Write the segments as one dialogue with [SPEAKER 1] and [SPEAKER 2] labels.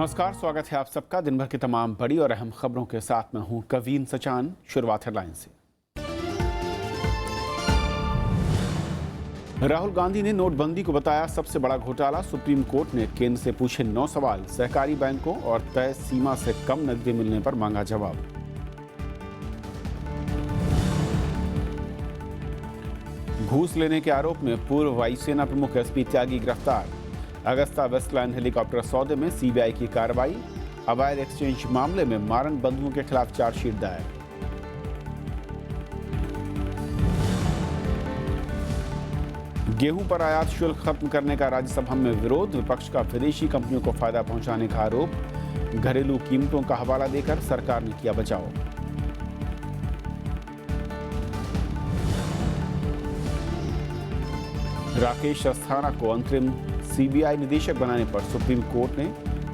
[SPEAKER 1] नमस्कार, स्वागत है आप सबका दिन भर की तमाम बड़ी और अहम खबरों के साथ। मैं हूं कवीन सचान। शुरुआत हेडलाइन से। राहुल गांधी ने नोटबंदी को बताया सबसे बड़ा घोटाला। सुप्रीम कोर्ट ने केंद्र से पूछे 9 सवाल। सहकारी बैंकों और तय सीमा से कम नकदी मिलने पर मांगा जवाब। घूस लेने के आरोप में पूर्व वायुसेना प्रमुख एसपी त्यागी गिरफ्तार। अगस्ता वेस्टलैंड हेलीकॉप्टर सौदे में सीबीआई की कार्रवाई। अवैध एक्सचेंज मामले में मारंग बंधुओं के खिलाफ चार्जशीट दायर। गेहूं पर आयात शुल्क खत्म करने का राज्यसभा में विरोध। विपक्ष का विदेशी कंपनियों को फायदा पहुंचाने का आरोप। घरेलू कीमतों का हवाला देकर सरकार ने किया बचाव। राकेश अस्थाना को अंतरिम सीबीआई निदेशक बनाने पर सुप्रीम कोर्ट ने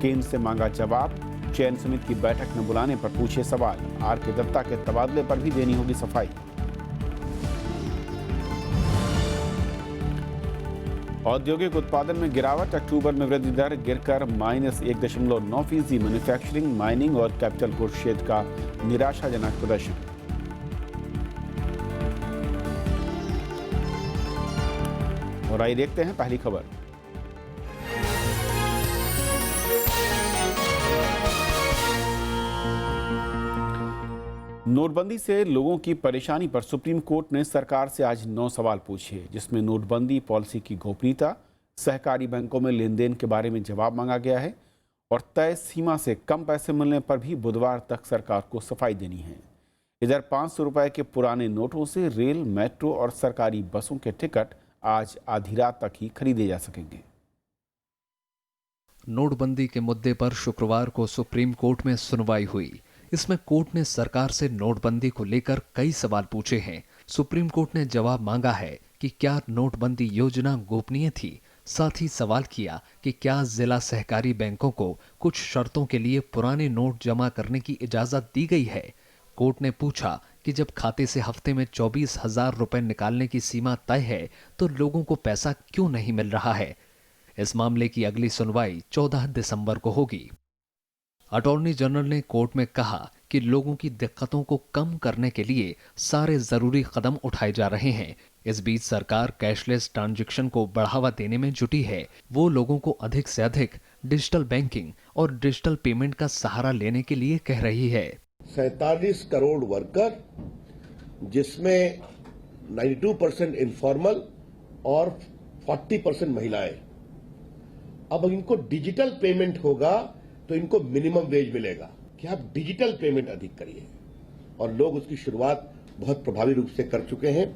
[SPEAKER 1] केंद्र से मांगा जवाब। चयन समिति की बैठक में बुलाने पर पूछे सवाल। आर के दत्ता के तबादले पर भी देनी होगी सफाई। औद्योगिक उत्पादन में गिरावट। अक्टूबर में वृद्धि दर गिरकर -1.9%। मैन्युफैक्चरिंग, माइनिंग और कैपिटल गुड्स क्षेत्र का निराशाजनक प्रदर्शन। और आइए देखते हैं पहली खबर। नोटबंदी से लोगों की परेशानी पर सुप्रीम कोर्ट ने सरकार से आज 9 सवाल पूछे, जिसमें नोटबंदी पॉलिसी की गोपनीयता, सहकारी बैंकों में लेन देन के बारे में जवाब मांगा गया है और तय सीमा से कम पैसे मिलने पर भी बुधवार तक सरकार को सफाई देनी है। इधर 500 रुपए के पुराने नोटों से रेल, मेट्रो और सरकारी बसों के टिकट आज आधी रात तक ही खरीदे जा सकेंगे।
[SPEAKER 2] नोटबंदी के मुद्दे पर शुक्रवार को सुप्रीम कोर्ट में सुनवाई हुई। इसमें कोर्ट ने सरकार से नोटबंदी को लेकर कई सवाल पूछे हैं। सुप्रीम कोर्ट ने जवाब मांगा है कि क्या नोटबंदी योजना गोपनीय थी। साथ ही सवाल किया कि क्या जिला सहकारी बैंकों को कुछ शर्तों के लिए पुराने नोट जमा करने की इजाजत दी गई है। कोर्ट ने पूछा कि जब खाते से हफ्ते में 24,000 रुपए निकालने की सीमा तय है तो लोगों को पैसा क्यों नहीं मिल रहा है। इस मामले की अगली सुनवाई 14 दिसंबर को होगी। अटॉर्नी जनरल ने कोर्ट में कहा कि लोगों की दिक्कतों को कम करने के लिए सारे जरूरी कदम उठाए जा रहे हैं। इस बीच सरकार कैशलेस ट्रांजैक्शन को बढ़ावा देने में जुटी है। वो लोगों को अधिक से अधिक डिजिटल बैंकिंग और डिजिटल पेमेंट का सहारा लेने के लिए कह रही है।
[SPEAKER 3] 47 करोड़ वर्कर, जिसमें 92% इनफॉर्मल और 40% महिलाएं। अब इनको डिजिटल पेमेंट होगा तो इनको मिनिमम वेज मिलेगा कि आप डिजिटल पेमेंट अधिक करिए, और लोग उसकी शुरुआत बहुत प्रभावी रूप से कर चुके हैं।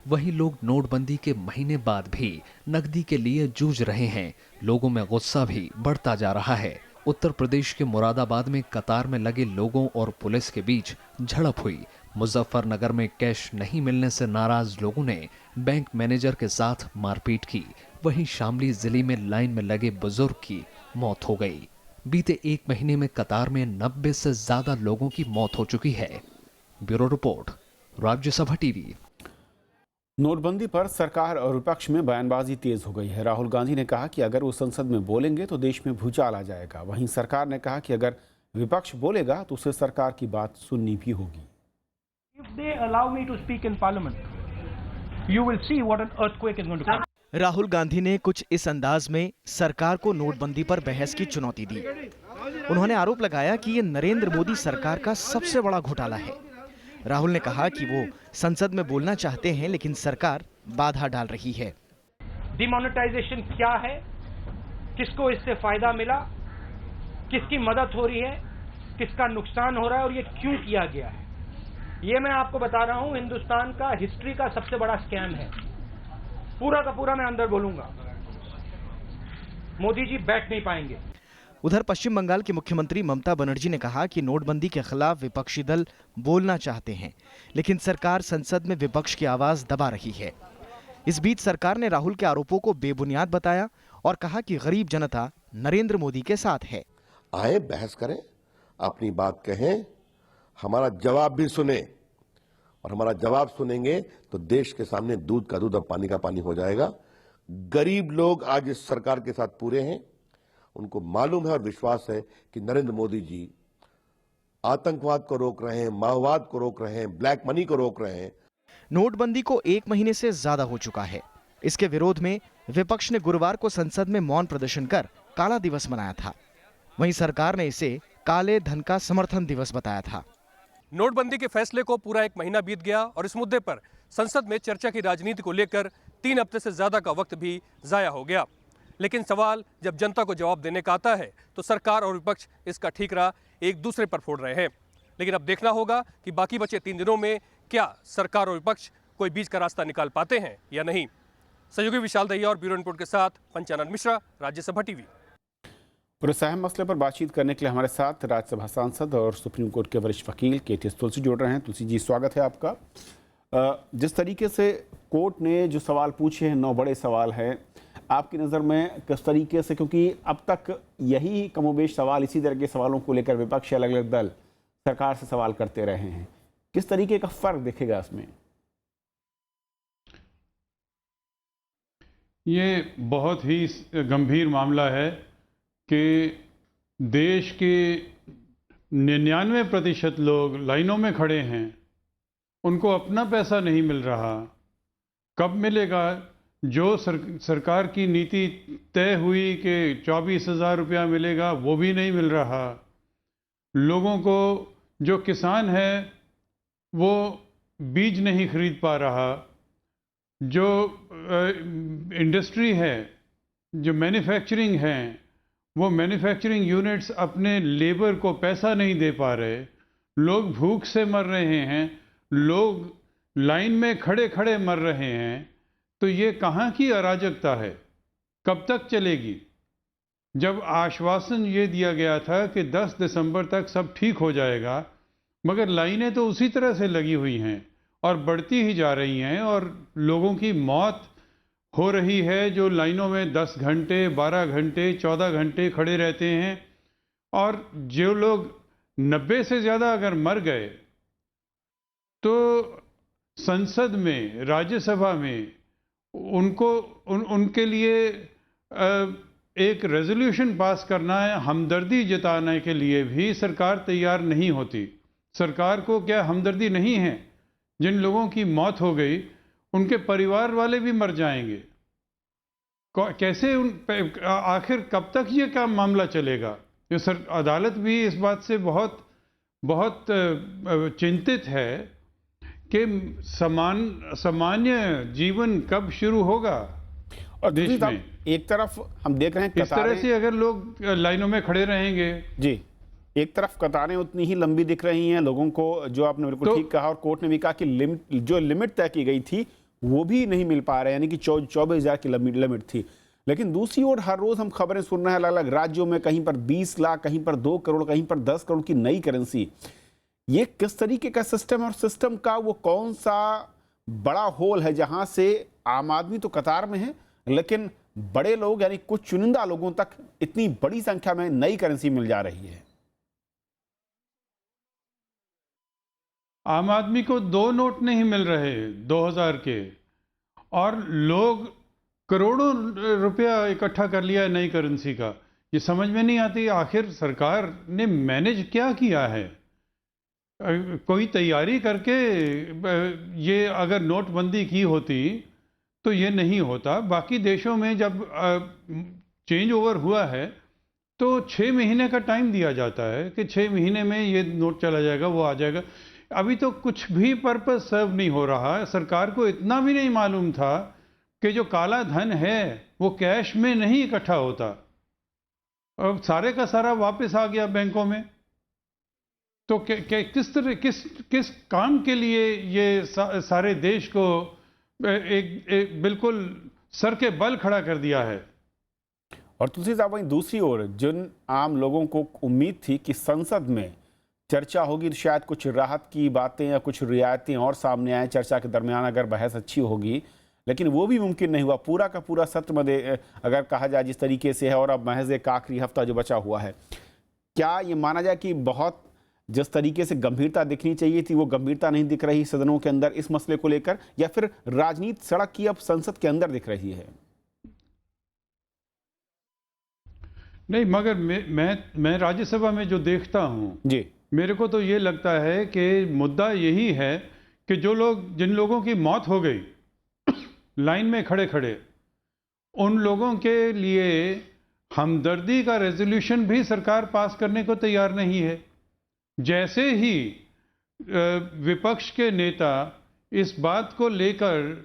[SPEAKER 2] वहीं लोग नोटबंदी के महीने बाद भी नकदी के लिए जूझ रहे हैं। लोगों में गुस्सा भी बढ़ता जा रहा है। उत्तर प्रदेश के मुरादाबाद में कतार में लगे लोगों और पुलिस के बीच झड़प हुई। मुजफ्फरनगर में कैश नहीं मिलने से नाराज लोगों ने बैंक मैनेजर के साथ मारपीट की। वहीं शामली जिले में लाइन में लगे बुजुर्ग की मौत हो गई। बीते 1 महीने में कतार में 90 से ज्यादा लोगों की मौत हो चुकी है। Bureau report, Rajya Sabha TV.
[SPEAKER 1] नोटबंदी पर सरकार और विपक्ष में बयानबाजी तेज हो गई है। राहुल गांधी ने कहा कि अगर वो संसद में बोलेंगे तो देश में भूचाल आ जाएगा। वहीं सरकार ने कहा कि अगर विपक्ष बोलेगा तो उसे सरकार की बात सुननी भी होगी।
[SPEAKER 4] If they allow me to speak in parliament, you will see what an earthquake is going to come.
[SPEAKER 5] Rahul Gandhi ने कुछ इस अंदाज में सरकार को नोटबंदी पर बहस की चुनौती दी। उन्होंने आरोप लगाया कि ये नरेंद्र मोदी सरकार का सबसे बड़ा घोटाला है। राहुल ने कहा कि वो संसद में बोलना चाहते हैं, लेकिन सरकार बाधा डाल रही है।
[SPEAKER 4] डिमोनेटाइजेशन क्या है, किसको इससे फायदा मिला, किसकी मदद हो रही है, किसका नुकसान हो रहा है और ये क्यों किया गया है, ये मैं आपको बता रहा हूं। हिंदुस्तान का हिस्ट्री का सबसे बड़ा स्कैम है। पूरा का पूरा मैं अंदर बोलूंगा, मोदी जी बैठ नहीं पाएंगे।
[SPEAKER 5] उधर पश्चिम बंगाल की मुख्यमंत्री ममता बनर्जी ने कहा कि नोटबंदी के खिलाफ विपक्षी दल बोलना चाहते हैं, लेकिन सरकार संसद में विपक्ष की आवाज दबा रही है। इस बीच सरकार ने राहुल के आरोपों को बेबुनियाद बताया और कहा कि गरीब जनता नरेंद्र मोदी के साथ है।
[SPEAKER 3] आए बहस करें, अपनी बात कहें, हमारा जवाब भी सुने, और हमारा जवाब सुनेंगे तो देश के सामने दूध का दूध और पानी का पानी हो जाएगा। गरीब लोग आज इस सरकार के साथ पूरे हैं। उनको मालूम है और विश्वास है कि नरेंद्र मोदी जी आतंकवाद को रोक रहे हैं, माओवाद को रोक रहे हैं, ब्लैक मनी को रोक रहे हैं।
[SPEAKER 5] नोटबंदी को 1 महीने से ज्यादा हो चुका है। इसके विरोध में विपक्ष ने गुरुवार को संसद में मौन प्रदर्शन कर काला दिवस मनाया था। वहीं सरकार ने इसे काले धन का समर्थन दिवस बताया था।
[SPEAKER 6] नोटबंदी के फैसले को पूरा 1 महीना बीत गया और इस मुद्दे पर संसद में चर्चा की राजनीति को लेकर 3 हफ्ते से ज्यादा का वक्त भी जाया हो गया। लेकिन सवाल जब जनता को जवाब देने का आता है तो सरकार और विपक्ष इसका ठीकरा एक दूसरे पर फोड़ रहे हैं। लेकिन अब देखना होगा कि बाकी बचे 3 दिनों में क्या सरकार और विपक्ष कोई बीच का रास्ता निकाल पाते हैं या नहीं। सहयोगी विशाल दहिया और ब्यूरो रिपोर्ट के साथ पंचानन मिश्रा, राज्यसभा टीवी।
[SPEAKER 1] और इस अहम मसले पर बातचीत करने के लिए हमारे साथ राज्यसभा सांसद और सुप्रीम कोर्ट के वरिष्ठ वकील KTS तुलसी जुड़ रहे हैं। तुलसी जी, स्वागत है आपका। जिस तरीके से कोर्ट ने जो सवाल पूछे हैं, 9 बड़े सवाल हैं, आपकी नज़र में किस तरीके से, क्योंकि अब तक यही कमोबेश सवाल, इसी तरह के सवालों को लेकर विपक्ष अलग अलग दल सरकार से सवाल करते रहे हैं, किस तरीके का फर्क दिखेगा इसमें?
[SPEAKER 7] ये बहुत ही गंभीर मामला है कि देश के 99% लोग लाइनों में खड़े हैं, उनको अपना पैसा नहीं मिल रहा। कब मिलेगा? जो सरकार की नीति तय हुई कि 24,000 रुपया मिलेगा, वो भी नहीं मिल रहा। लोगों को, जो किसान है वो बीज नहीं खरीद पा रहा, जो इंडस्ट्री है, जो मैन्युफैक्चरिंग है, वो मैन्युफैक्चरिंग यूनिट्स अपने लेबर को पैसा नहीं दे पा रहे, लोग भूख से मर रहे हैं, लोग लाइन में खड़े खड़े मर रहे हैं। तो ये कहाँ की अराजकता है? कब तक चलेगी? जब आश्वासन ये दिया गया था कि 10 दिसंबर तक सब ठीक हो जाएगा, मगर लाइनें तो उसी तरह से लगी हुई हैं और बढ़ती ही जा रही हैं और लोगों की मौत हो रही है जो लाइनों में 10 घंटे, 12 घंटे, 14 घंटे खड़े रहते हैं। और जो लोग 90 से ज़्यादा अगर मर गए तो संसद में, राज्यसभा में उनके लिए एक रेजोल्यूशन पास करना है, हमदर्दी जताने के लिए भी सरकार तैयार नहीं होती। सरकार को क्या हमदर्दी नहीं है? जिन लोगों की मौत हो गई उनके परिवार वाले भी मर जाएंगे। कैसे आखिर कब तक ये क्या मामला चलेगा? ये अदालत भी इस बात से बहुत बहुत चिंतित है कि सामान्य जीवन कब शुरू होगा
[SPEAKER 1] और
[SPEAKER 7] देश में।
[SPEAKER 1] एक तरफ हम देख रहे हैं
[SPEAKER 7] इस तरह से अगर लोग लाइनों में खड़े रहेंगे
[SPEAKER 1] जी, एक तरफ कतारें उतनी ही लंबी दिख रही हैं लोगों को, जो आपने बिल्कुल ठीक कहा, और कोर्ट ने भी कहा कि लिमिट तय की गई थी वो भी नहीं मिल पा रहे, यानी कि 24,000 की लिमिट थी। लेकिन दूसरी ओर हर रोज हम खबरें सुन रहे हैं अलग अलग राज्यों में, कहीं पर 20 लाख, कहीं पर 2 करोड़, कहीं पर 10 करोड़ की नई करेंसी। ये किस तरीके का सिस्टम है और सिस्टम का वो कौन सा बड़ा होल है जहां से आम आदमी तो कतार में है, लेकिन बड़े लोग यानी कुछ चुनिंदा लोगों तक इतनी बड़ी संख्या में नई करेंसी मिल जा रही है?
[SPEAKER 7] आम आदमी को 2 नोट नहीं मिल रहे 2000 के, और लोग करोड़ों रुपया इकट्ठा कर लिया है नई करेंसी का। ये समझ में नहीं आती आखिर सरकार ने मैनेज क्या किया है। कोई तैयारी करके ये अगर नोटबंदी की होती तो ये नहीं होता। बाकी देशों में जब चेंज ओवर हुआ है तो 6 महीने का टाइम दिया जाता है कि 6 महीने में ये नोट चला जाएगा, वो आ जाएगा। अभी तो कुछ भी पर्पस सर्व नहीं हो रहा है। सरकार को इतना भी नहीं मालूम था कि जो काला धन है वो कैश में नहीं इकट्ठा होता, अब सारे का सारा वापस आ गया बैंकों में। तो किस काम के लिए ये सारे देश को एक बिल्कुल सर के बल खड़ा कर दिया है।
[SPEAKER 1] और तुलसी साहब, वहीं दूसरी ओर जिन आम लोगों को उम्मीद थी कि संसद में चर्चा होगी तो शायद कुछ राहत की बातें या कुछ रियायतें और सामने आए चर्चा के दरमियान, अगर बहस अच्छी होगी, लेकिन वो भी मुमकिन नहीं हुआ। पूरा का पूरा सत्र में अगर कहा जाए जिस तरीके से है, और अब महज एक आखिरी हफ्ता जो बचा हुआ है, क्या ये माना जाए कि बहुत जिस तरीके से गंभीरता दिखनी चाहिए थी वो गंभीरता नहीं दिख रही सदनों के अंदर इस मसले को लेकर, या फिर राजनीति सड़क की अब संसद के अंदर दिख रही है?
[SPEAKER 7] नहीं, मगर मैं राज्यसभा में जो देखता हूँ
[SPEAKER 1] जी।
[SPEAKER 7] मेरे को तो ये लगता है कि मुद्दा यही है कि जिन लोगों की मौत हो गई लाइन में खड़े खड़े, उन लोगों के लिए हमदर्दी का रेजोल्यूशन भी सरकार पास करने को तैयार नहीं है। जैसे ही विपक्ष के नेता इस बात को लेकर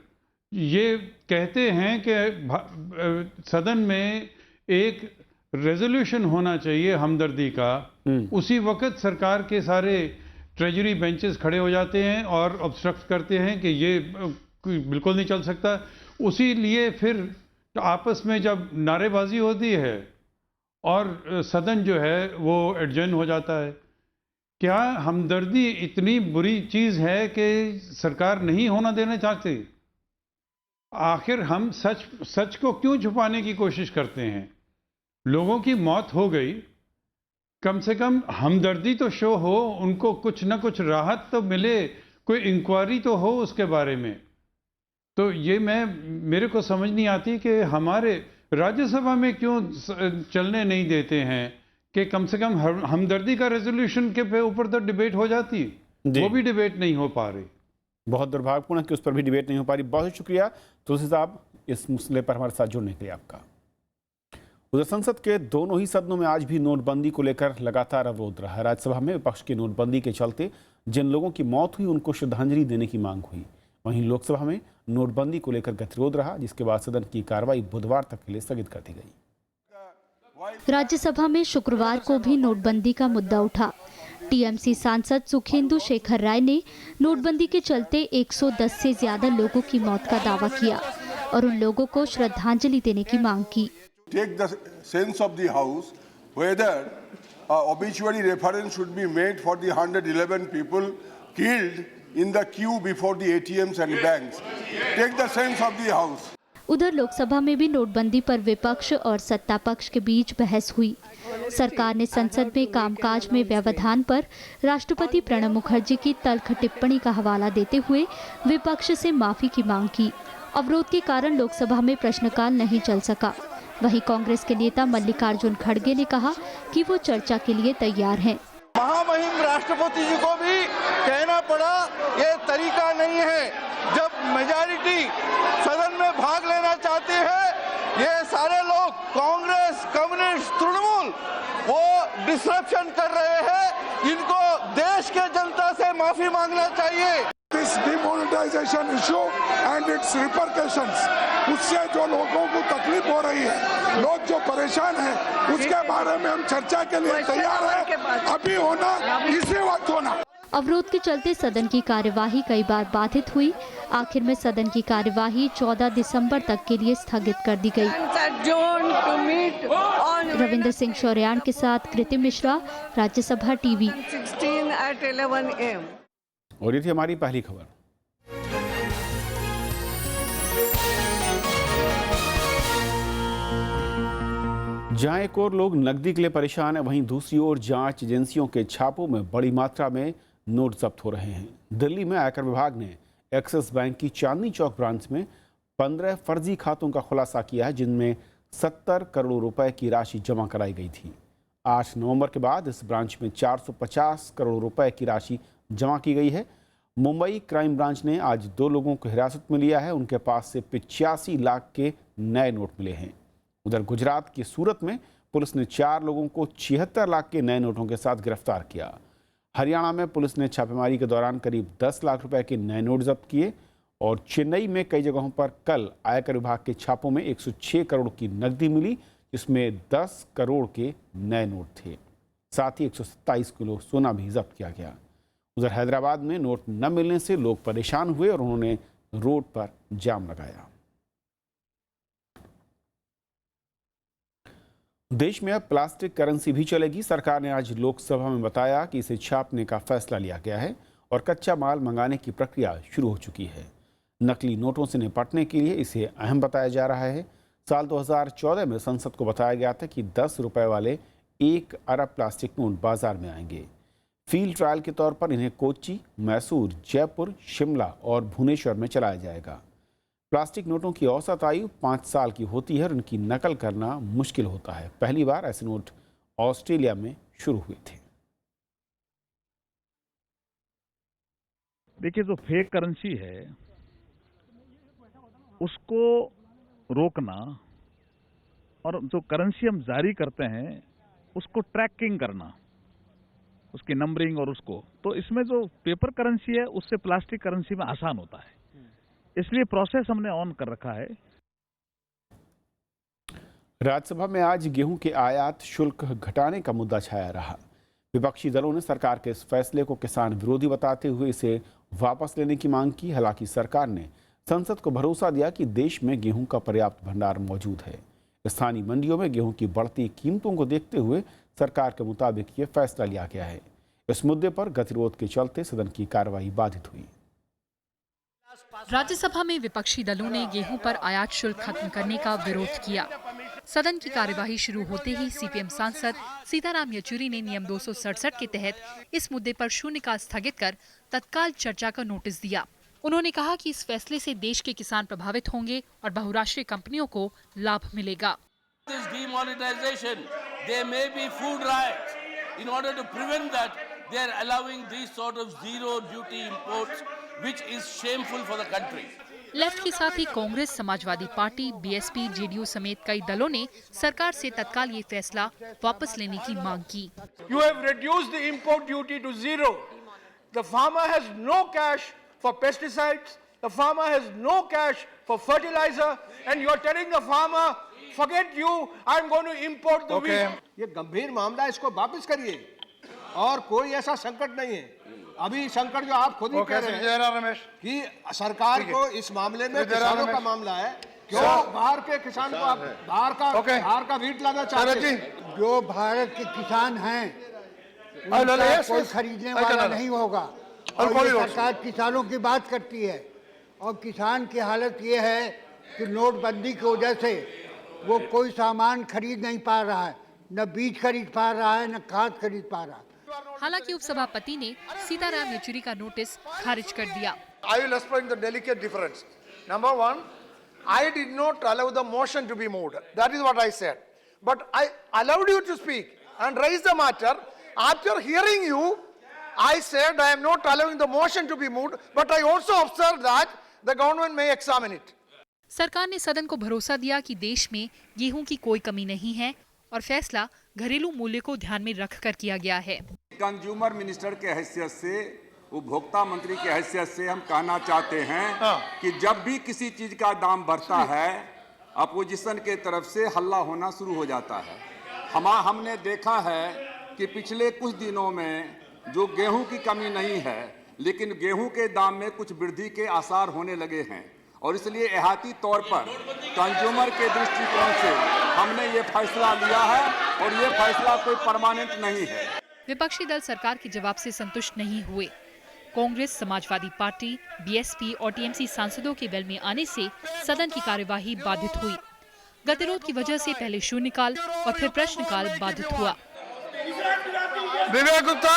[SPEAKER 7] ये कहते हैं कि सदन में एक रेजोल्यूशन होना चाहिए हमदर्दी का, उसी वक्त सरकार के सारे ट्रेजरी बेंचेस खड़े हो जाते हैं और ऑब्स्ट्रक्ट करते हैं कि ये बिल्कुल नहीं चल सकता। उसी लिए फिर आपस में जब नारेबाजी होती है और सदन जो है वो एडजर्न हो जाता है। क्या हमदर्दी इतनी बुरी चीज़ है कि सरकार नहीं होना देना चाहती? आखिर हम सच को क्यों छुपाने की कोशिश करते हैं? लोगों की मौत हो गई, कम से कम हमदर्दी तो शो हो, उनको कुछ ना कुछ राहत तो मिले, कोई इंक्वायरी तो हो उसके बारे में। तो ये मेरे को समझ नहीं आती कि हमारे राज्यसभा में क्यों चलने नहीं देते हैं कि कम से कम हमदर्दी का रेजोल्यूशन के ऊपर तो डिबेट हो जाती, वो भी डिबेट नहीं हो पा रही।
[SPEAKER 1] बहुत दुर्भाग्यपूर्ण है कि उस पर भी डिबेट नहीं हो पा रही। बहुत शुक्रिया तुलसी साहब इस मसले पर हमारे साथ जुड़ने के लिए आपका। उधर संसद के दोनों ही सदनों में आज भी नोटबंदी को लेकर लगातार अवरोध रहा। राज्यसभा में विपक्ष की नोटबंदी के चलते जिन लोगों की मौत हुई उनको श्रद्धांजलि देने की मांग हुई। वहीं लोकसभा में नोटबंदी को लेकर गतिरोध रहा, जिसके बाद सदन की कार्रवाई बुधवार तक के लिए स्थगित कर दी गई।
[SPEAKER 8] राज्यसभा में शुक्रवार को भी नोटबंदी का मुद्दा उठा। टीएमसी सांसद सुखेंदु शेखर राय ने नोटबंदी के चलते 110 से ज्यादा लोगों की मौत का दावा किया और उन लोगों को श्रद्धांजलि देने की मांग की।
[SPEAKER 9] Take the sense of the House whether obituary reference should be made for the 111 people killed in the queue before the ATMs and banks. Take the sense of the House.
[SPEAKER 8] उधर लोकसभा में भी नोटबंदी पर विपक्ष और सत्ता पक्ष के बीच बहस हुई। सरकार ने संसद में कामकाज में व्यवधान पर राष्ट्रपति प्रणब मुखर्जी की तल्ख टिप्पणी का हवाला देते हुए विपक्ष से माफी की मांग की। अवरोध के कारण लोकसभा में प्रश्नकाल नहीं चल सका। वहीं कांग्रेस के नेता मल्लिकार्जुन खड़गे ने कहा कि वो चर्चा के लिए तैयार हैं।
[SPEAKER 10] महामहिम राष्ट्रपति जी को भी कहना पड़ा, ये तरीका नहीं है। जब मेजॉरिटी सदन में भाग लेना चाहती है, ये सारे लोग कांग्रेस, कम्युनिस्ट, तृणमूल वो डिस्ट्रप्शन कर रहे हैं। इनको देश के जनता से माफी मांगना चाहिए।
[SPEAKER 11] This demonetization issue and its repercussions, उससे जो लोगों को तकलीफ हो रही है, लोग जो परेशान हैं, उसके बारे में हम चर्चा के लिए तैयार हैं। अभी होना, इसी वक्त होना।
[SPEAKER 8] अवरोध के चलते सदन की कार्यवाही कई बार बाधित हुई। आखिर में सदन की कार्यवाही 14 दिसंबर तक के लिए स्थगित कर दी गई। रविंद्र सिंह शौर्यान के साथ कृति मिश्रा, राज्यसभा टीवी।
[SPEAKER 1] और ये थी हमारी पहली खबर। जहां एक और लोग नकदी के लिए परेशान है, वहीं दूसरी ओर जांच एजेंसियों के छापों में बड़ी मात्रा में नोट जब्त हो रहे हैं। दिल्ली में आयकर विभाग ने एक्सिस बैंक की चांदनी चौक ब्रांच में 15 फर्जी खातों का खुलासा किया है, जिनमें 70 करोड़ रुपए की राशि जमा कराई गई थी। 8 नवंबर के बाद इस ब्रांच में 450 करोड़ रुपए की राशि जमा की गई है। मुंबई क्राइम ब्रांच ने आज 2 लोगों को हिरासत में लिया है। उनके पास से 85 लाख के नए नोट मिले हैं। उधर गुजरात की सूरत में पुलिस ने 4 लोगों को 76 लाख के नए नोटों के साथ गिरफ्तार किया। हरियाणा में पुलिस ने छापेमारी के दौरान करीब 10 लाख रुपए के नए नोट जब्त किए और चेन्नई में कई जगहों पर कल आयकर विभाग के छापों में 106 करोड़ की नकदी मिली, जिसमें 10 करोड़ के नए नोट थे। साथ ही 127 किलो सोना भी जब्त किया गया। उधर हैदराबाद में नोट न मिलने से लोग परेशान हुए और उन्होंने रोड पर जाम लगाया। देश में अब प्लास्टिक करेंसी भी चलेगी। सरकार ने आज लोकसभा में बताया कि इसे छापने का फैसला लिया गया है और कच्चा माल मंगाने की प्रक्रिया शुरू हो चुकी है। नकली नोटों से निपटने के लिए इसे अहम बताया जा रहा है। साल 2014 में संसद को बताया गया था कि 10 रुपए वाले 1 अरब प्लास्टिक नोट बाजार में आएंगे। फील्ड ट्रायल के तौर पर इन्हें कोच्चि, मैसूर, जयपुर, शिमला और भुवनेश्वर में चलाया जाएगा। प्लास्टिक नोटों की औसत आयु 5 साल की होती है और उनकी नकल करना मुश्किल होता है। पहली बार ऐसे नोट ऑस्ट्रेलिया में शुरू हुए थे।
[SPEAKER 12] देखिए, जो फेक करेंसी है उसको रोकना और जो करेंसी हम जारी करते हैं उसको ट्रैकिंग करना, उसकी नंबरिंग और उसको, तो इसमें जो पेपर करेंसी है उससे प्लास्टिक करेंसी में आसान होता है, इसलिए प्रोसेस हमने ऑन कर रखा है।
[SPEAKER 1] राज्यसभा में आज गेहूं के आयात शुल्क घटाने का मुद्दा छाया रहा। विपक्षी दलों ने सरकार के इस फैसले को किसान विरोधी बताते हुए इसे वापस लेने की मांग की। हालांकि सरकार ने संसद को भरोसा दिया कि देश में गेहूं का पर्याप्त भंडार मौजूद है। स्थानीय मंडियों में गेहूं की बढ़ती कीमतों को देखते हुए सरकार के मुताबिक ये फैसला लिया गया है। इस मुद्दे पर गतिरोध के चलते सदन की कार्रवाई बाधित हुई।
[SPEAKER 13] राज्यसभा में विपक्षी दलों ने गेहूं पर आयात शुल्क खत्म करने का विरोध किया। सदन की कार्यवाही शुरू होते ही सीपीएम सांसद सीताराम येचुरी ने नियम 267 के तहत इस मुद्दे पर शून्यकाल स्थगित कर तत्काल चर्चा का नोटिस दिया। उन्होंने कहा कि इस फैसले से देश के किसान प्रभावित होंगे और बहुराष्ट्रीय कंपनियों को लाभ मिलेगा। लेफ्ट के साथ ही Congress, Samajwadi party, BSP, JDU समेत कई दलों ने सरकार से तत्काल ये फैसला वापस लेने की मांग की।
[SPEAKER 14] You have reduced the import duty to zero. The farmer has no cash for pesticides. The farmer has no cash for fertilizer, and you are telling the farmer, forget you, I am going to import the wheat.
[SPEAKER 10] ये गंभीर मामला है, इसको वापस करिए और कोई ऐसा संकट नहीं है। अभी संकट जो आप खुद ही कह रहे हैं कि सरकार को इस मामले में किसानों का मामला है, क्यों बाहर के किसान को आप बाहर का वीट लाना चाहते हैं?
[SPEAKER 15] जो भारत के किसान हैं उनका कोई खरीदने वाला नहीं होगा और ये सरकार किसानों की बात करती है और किसान की हालत ये है कि नोटबंदी की वजह से वो कोई सामान खरीद नहीं पा रहा है, न बीज खरीद पा रहा है, न खाद खरीद पा रहा है।
[SPEAKER 13] हालांकि उपसभापति ने सीताराम येचुरी का नोटिस खारिज कर दिया।
[SPEAKER 14] I will explain the delicate difference. Number one, I did not allow the motion to be moved. That is what I said. But I allowed you to speak and raise the matter. After hearing you, I said I am not allowing the motion to be moved, but I also observed that the government may examine it.
[SPEAKER 13] सरकार ने सदन को भरोसा दिया कि देश में गेहूं की कोई कमी नहीं है और फैसला घरेलू मूल्य को ध्यान में रखकर किया गया है।
[SPEAKER 16] कंज्यूमर मिनिस्टर के हैसियत से, उपभोक्ता मंत्री के हैसियत से हम कहना चाहते हैं कि जब भी किसी चीज का दाम बढ़ता है अपोजिशन के तरफ से हल्ला होना शुरू हो जाता है। हमने देखा है कि पिछले कुछ दिनों में जो गेहूं की कमी नहीं है, लेकिन गेहूं के दाम में कुछ वृद्धि के आसार होने लगे हैं और इसलिए एहतियाती तौर पर कंज्यूमर के दृष्टिकोण से हमने ये फैसला लिया है और ये फैसला कोई परमानेंट नहीं है।
[SPEAKER 13] विपक्षी दल सरकार के जवाब से संतुष्ट नहीं हुए। कांग्रेस, समाजवादी पार्टी, बीएसपी और टीएमसी सांसदों के वेल में आने से सदन की कार्यवाही बाधित हुई। गतिरोध की वजह से पहले शून्यकाल और फिर प्रश्नकाल बाधित हुआ।
[SPEAKER 14] विवेक गुप्ता।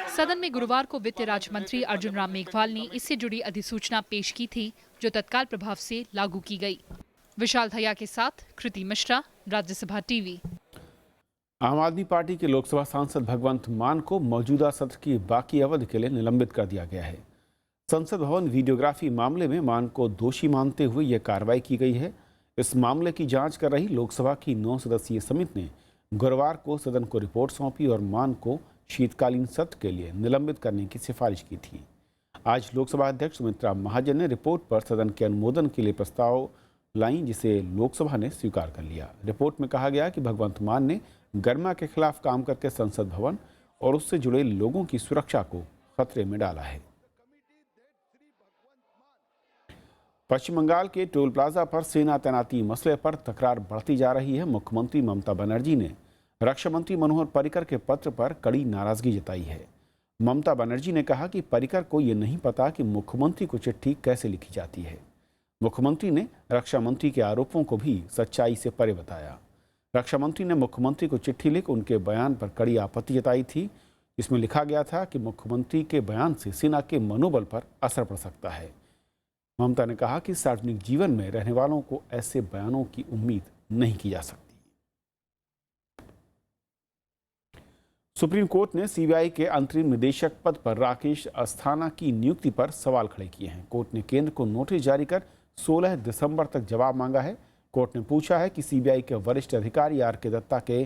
[SPEAKER 13] सदन में गुरुवार को वित्त राज्य मंत्री अर्जुन राम मेघवाल ने इससे जुड़ी अधिसूचना पेश की थी, जो तत्काल प्रभाव से लागू की गई। विशाल दहिया के साथ कृति मिश्रा, राज्यसभा टीवी।
[SPEAKER 1] आम आदमी पार्टी के लोकसभा सांसद भगवंत मान को मौजूदा सत्र की बाकी अवधि के लिए निलंबित कर दिया गया है। संसद भवन वीडियोग्राफी मामले में मान को दोषी मानते हुए यह कार्रवाई की गई है। इस मामले की जांच कर रही लोकसभा की 9 सदस्यीय समिति ने गुरुवार को सदन को रिपोर्ट सौंपी और मान को शीतकालीन सत्र के लिए निलंबित करने की सिफारिश की थी। आज लोकसभा अध्यक्ष सुमित्रा महाजन ने रिपोर्ट पर सदन के अनुमोदन के लिए प्रस्ताव लाई, जिसे लोकसभा ने स्वीकार कर लिया। रिपोर्ट में कहा गया कि भगवंत मान ने गर्मा के खिलाफ काम करके संसद भवन और उससे जुड़े लोगों की सुरक्षा को खतरे में डाला है। पश्चिम बंगाल के टोल प्लाजा पर सेना तैनाती मसले पर तकरार बढ़ती जा रही है। मुख्यमंत्री ममता बनर्जी ने रक्षा मंत्री मनोहर पर्रिकर के पत्र पर कड़ी नाराजगी जताई है। ममता बनर्जी ने कहा कि पर्रिकर को ये नहीं पता कि मुख्यमंत्री को चिट्ठी कैसे लिखी जाती है। मुख्यमंत्री ने रक्षा मंत्री के आरोपों को भी सच्चाई से परे बताया। रक्षा मंत्री ने मुख्यमंत्री को चिट्ठी लिख उनके बयान पर कड़ी आपत्ति जताई थी। इसमें लिखा गया था कि मुख्यमंत्री के बयान से सेना के मनोबल पर असर पड़ सकता है। ममता ने कहा कि सार्वजनिक जीवन में रहने वालों को ऐसे बयानों की उम्मीद नहीं की जा सकती। सुप्रीम कोर्ट ने सीबीआई के अंतरिम निदेशक पद पर राकेश अस्थाना की नियुक्ति पर सवाल खड़े किए हैं। कोर्ट ने केंद्र को नोटिस जारी कर 16 दिसंबर तक जवाब मांगा है। कोर्ट ने पूछा है कि सीबीआई के वरिष्ठ अधिकारी आर.के. दत्ता के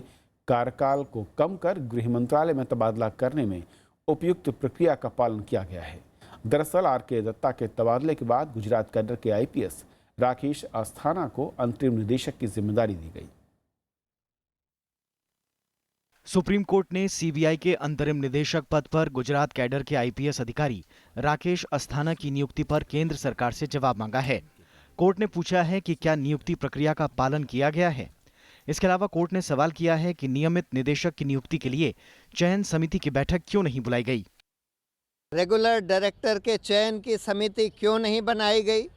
[SPEAKER 1] कार्यकाल को कम कर गृह मंत्रालय में तबादला करने में उपयुक्त प्रक्रिया का पालन किया गया है। दरअसल आर.के. दत्ता के तबादले के बाद गुजरात कैडर के आईपीएस राकेश अस्थाना को अंतरिम निदेशक की जिम्मेदारी दी गई।
[SPEAKER 5] सुप्रीम कोर्ट ने सीबीआई के अंतरिम निदेशक पद पर गुजरात कैडर के आईपीएस अधिकारी राकेश अस्थाना की नियुक्ति पर केंद्र सरकार से जवाब मांगा है। कोर्ट ने पूछा है कि क्या नियुक्ति प्रक्रिया का पालन किया गया है। इसके अलावा कोर्ट ने सवाल किया है कि नियमित निदेशक की नियुक्ति के लिए चयन समिति की बैठक क्यों नहीं बुलाई गई।
[SPEAKER 17] रेगुलर डायरेक्टर के चयन की समिति क्यों नहीं बनाई गई।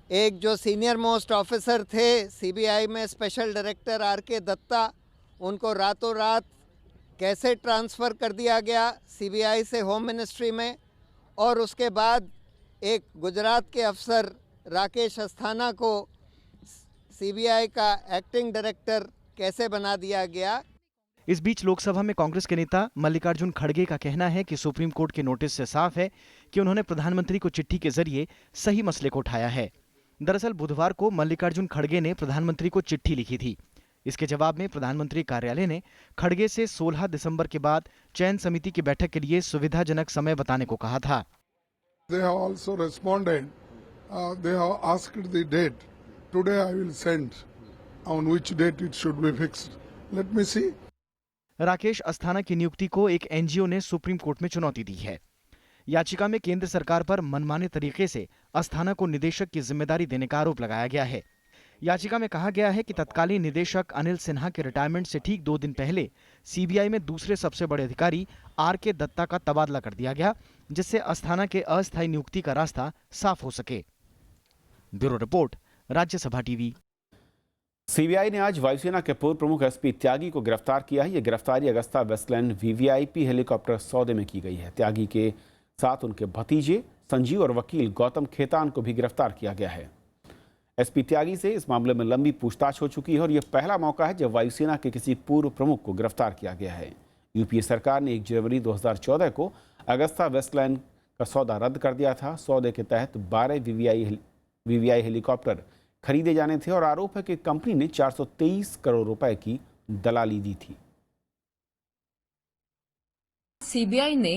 [SPEAKER 17] एक जो सीनियर मोस्ट ऑफिसर थे सीबीआई में स्पेशल डायरेक्टर आर.के. दत्ता, उनको रातों रात कैसे ट्रांसफ़र कर दिया गया सीबीआई से होम मिनिस्ट्री में, और उसके बाद एक गुजरात के अफसर राकेश अस्थाना को सीबीआई का एक्टिंग डायरेक्टर कैसे बना दिया गया।
[SPEAKER 5] इस बीच लोकसभा में कांग्रेस के नेता मल्लिकार्जुन खड़गे का कहना है कि सुप्रीम कोर्ट के नोटिस से साफ है कि उन्होंने प्रधानमंत्री को चिट्ठी के जरिए सही मसले को उठाया है। दरअसल बुधवार को मल्लिकार्जुन खड़गे ने प्रधानमंत्री को चिट्ठी लिखी थी। इसके जवाब में प्रधानमंत्री कार्यालय ने खड़गे से 16 दिसंबर के बाद चयन समिति की बैठक के लिए सुविधाजनक समय बताने को कहा था।
[SPEAKER 11] They have also responded. They have asked the date. Today I will send on which date it should be fixed. Let me see.
[SPEAKER 5] Rakesh Asthana की नियुक्ति को एक एनजीओ ने सुप्रीम कोर्ट में चुनौती दी है। याचिका में केंद्र सरकार पर मनमाने तरीके से अस्थाना को निदेशक की जिम्मेदारी देने का आरोप लगाया गया है। याचिका में कहा गया है कि तत्कालीन निदेशक अनिल सिन्हा के रिटायरमेंट से ठीक 2 दिन पहले सीबीआई में दूसरे सबसे बड़े अधिकारी आर.के. दत्ता का तबादला कर दिया गया, जिससे अस्थाना के अस्थायी नियुक्ति का रास्ता साफ हो सके। Bureau report, Rajya Sabha TV.
[SPEAKER 1] CBI ने आज वायुसेना के पूर्व प्रमुख एसपी त्यागी को गिरफ्तार किया है। यह गिरफ्तारी अगस्ता वेस्टलैंड वीवीआईपी हेलीकॉप्टर सौदे में की गई है। त्यागी के साथ उनके भतीजे संजीव और वकील गौतम खेतान को भी गिरफ्तार किया गया है। एसपी त्यागी से इस मामले में लंबी पूछताछ हो चुकी है और यह पहला मौका है जब वायुसेना के किसी पूर्व प्रमुख को गिरफ्तार किया गया है। यूपीए सरकार ने 1 जनवरी 2014 को अगस्ता वेस्टलैंड का सौदा रद्द कर दिया था। सौदे के तहत 12 वीवीआई हेलीकॉप्टर खरीदे जाने थे और आरोप है कि कंपनी ने 423 करोड़ रुपए की दलाली दी थी।
[SPEAKER 18] सीबीआई ने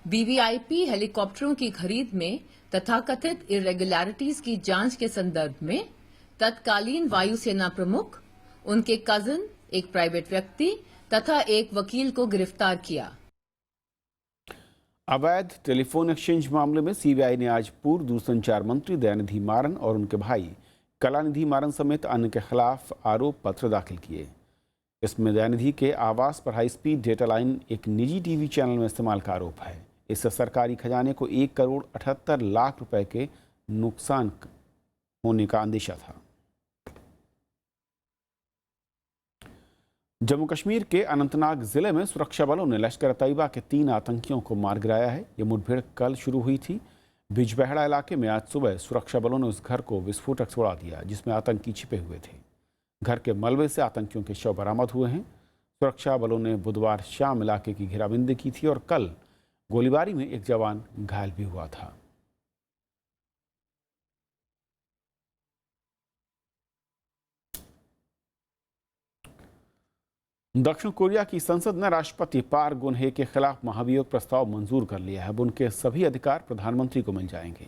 [SPEAKER 18] वीवीआईपी हेलीकॉप्टरों की खरीद में तथाकथित इरेगुलरिटीज की जांच के संदर्भ में तत्कालीन वायुसेना प्रमुख, उनके कजिन, एक प्राइवेट व्यक्ति तथा एक वकील को गिरफ्तार किया।
[SPEAKER 1] अवैध टेलीफोन एक्सचेंज मामले में सीबीआई ने आज पूर्व दूरसंचार मंत्री दयानिधि मारन और उनके भाई कलानिधि मारन समेत अन्य के खिलाफ आरोप पत्र दाखिल किए। इसमें दयानिधि के आवास पर हाई स्पीड डेटा लाइन एक निजी टीवी चैनल में इस्तेमाल का आरोप है। इससे सरकारी खजाने को 1 करोड़ 78 लाख रुपए के नुकसान होने का अंदेशा था। जम्मू कश्मीर के अनंतनाग जिले में सुरक्षा बलों ने लश्कर तैयबा के 3 आतंकियों को मार गिराया है। ये मुठभेड़ कल शुरू हुई थी। बिजबहड़ा इलाके में आज सुबह सुरक्षा बलों ने उस घर को विस्फोटक छोड़ा दिया जिसमें आतंकी छिपे हुए थे। घर के मलबे से आतंकियों के शव बरामद हुए हैं। सुरक्षा बलों ने बुधवार शाम इलाके की घेराबंदी की थी और कल गोलीबारी में एक जवान घायल भी हुआ था। दक्षिण कोरिया की संसद ने राष्ट्रपति पार्क गुनहे के खिलाफ महाभियोग प्रस्ताव मंजूर कर लिया है। अब उनके सभी अधिकार प्रधानमंत्री को मिल जाएंगे।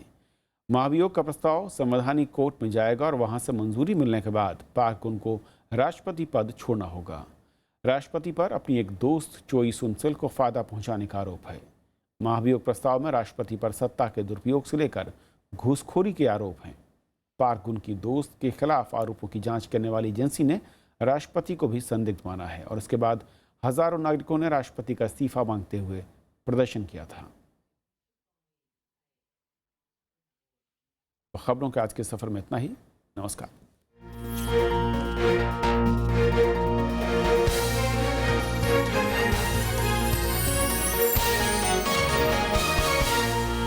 [SPEAKER 1] महाभियोग का प्रस्ताव संवैधानिक कोर्ट में जाएगा और वहां से मंजूरी मिलने के बाद पार्क गुन को राष्ट्रपति पद छोड़ना होगा। राष्ट्रपति पर अपनी एक दोस्त चोई सुनसिल को फायदा पहुंचाने का आरोप है। महाभियोग प्रस्ताव में राष्ट्रपति पर सत्ता के दुरुपयोग से लेकर घूसखोरी के आरोप हैं। पार्क गुन की दोस्त के खिलाफ आरोपों की जांच करने वाली एजेंसी ने राष्ट्रपति को भी संदिग्ध माना है और इसके बाद हजारों नागरिकों ने राष्ट्रपति का इस्तीफा मांगते हुए प्रदर्शन किया था। खबरों के आज के सफर में इतना ही। नमस्कार।